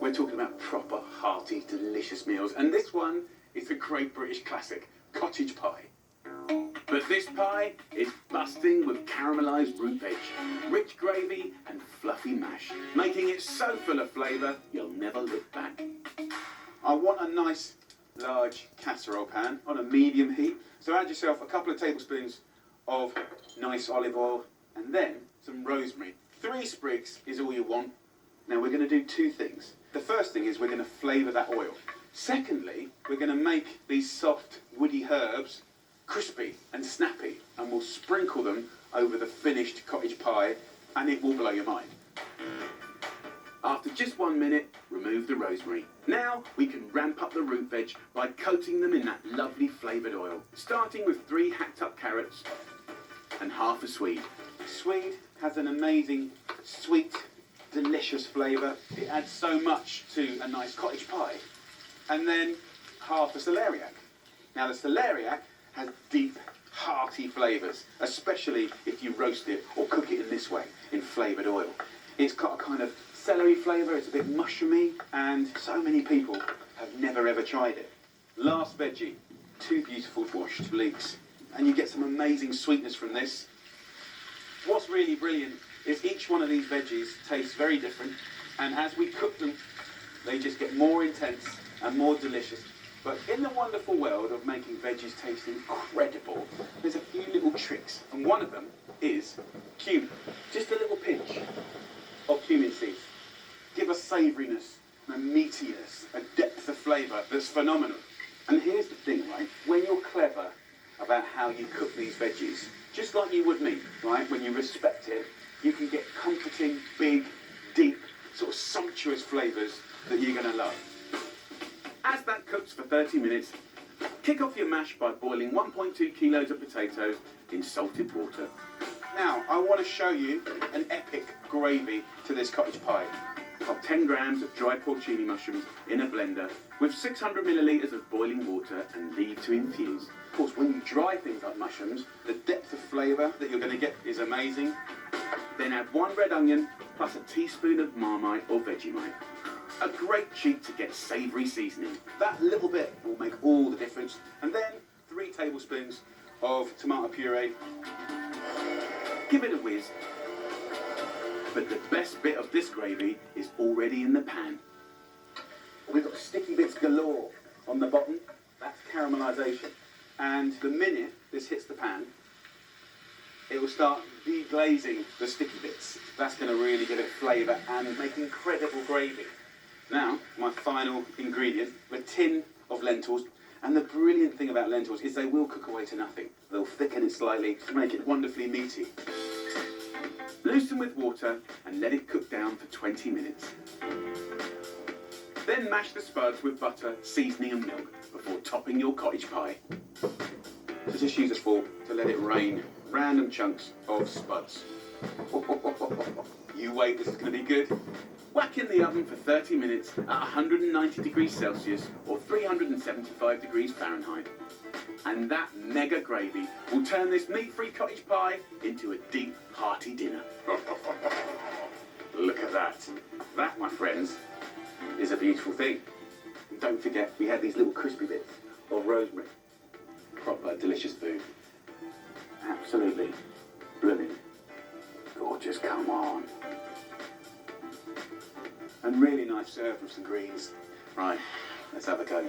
We're talking about proper, hearty, delicious meals. And this one is a great British classic, cottage pie. But this pie is busting with caramelised root veg, rich gravy and fluffy mash, making it so full of flavour you'll never look back. I want a nice large casserole pan on a medium heat. So add yourself a couple of tablespoons of nice olive oil and then some rosemary. 3 sprigs is all you want. Now we're going to do 2 things. The first thing is we're going to flavour that oil. Secondly, we're going to make these soft woody herbs crispy and snappy, and we'll sprinkle them over the finished cottage pie and it will blow your mind. After just 1 minute, remove the rosemary. Now we can ramp up the root veg by coating them in that lovely flavoured oil, starting with 3 hacked up carrots and half a swede. Swede has an amazing, sweet, delicious flavour. It adds so much to a nice cottage pie. And then half a celeriac. Now the celeriac has deep, hearty flavours, especially if you roast it or cook it in this way, in flavoured oil. It's got a kind of celery flavour, it's a bit mushroomy, and so many people have never ever tried it. Last veggie, 2 beautiful washed leeks, and you get some amazing sweetness from this. What's really brilliant is each one of these veggies tastes very different, and as we cook them, they just get more intense and more delicious. But in the wonderful world of making veggies taste incredible, there's a few little tricks, and one of them is cumin. Just a little pinch of cumin seeds. Give a savouriness, a meatiness, a depth of flavour that's phenomenal. And here's the thing, right? When you're clever about how you cook these veggies, just like you would meat, right? When you respect it, you can get comforting, big, deep, sort of sumptuous flavours that you're going to love. As that cooks for 30 minutes, kick off your mash by boiling 1.2 kilos of potatoes in salted water. Now, I want to show you an epic gravy to this cottage pie. Pop 10 grams of dried porcini mushrooms in a blender with 600 millilitres of boiling water and leave to infuse. Of course, when you dry things like mushrooms, the depth of flavour that you're going to get is amazing. Then add 1 red onion plus a teaspoon of Marmite or Vegemite. A great cheat to get savoury seasoning. That little bit will make all the difference. And then 3 tablespoons of tomato puree. Give it a whiz. But the best bit of this gravy is already in the pan. We've got sticky bits galore on the bottom. That's caramelisation. And the minute this hits the pan, it will start deglazing the sticky bits. That's going to really give it flavour and make incredible gravy. Now, my final ingredient, a tin of lentils. And the brilliant thing about lentils is they will cook away to nothing. They'll thicken it slightly to make it wonderfully meaty. Loosen with water and let it cook down for 20 minutes. Then mash the spuds with butter, seasoning and milk before topping your cottage pie. So just use a fork to let it rain random chunks of spuds. You wait, this is going to be good. Whack in the oven for 30 minutes at 190 degrees Celsius or 375 degrees Fahrenheit. And that mega gravy will turn this meat-free cottage pie into a deep, hearty dinner. Look at that. That, my friends, is a beautiful thing. And don't forget, we had these little crispy bits of rosemary. Proper delicious food. Absolutely brilliant. Gorgeous, come on. And really nice serve with some greens. Right, let's have a go.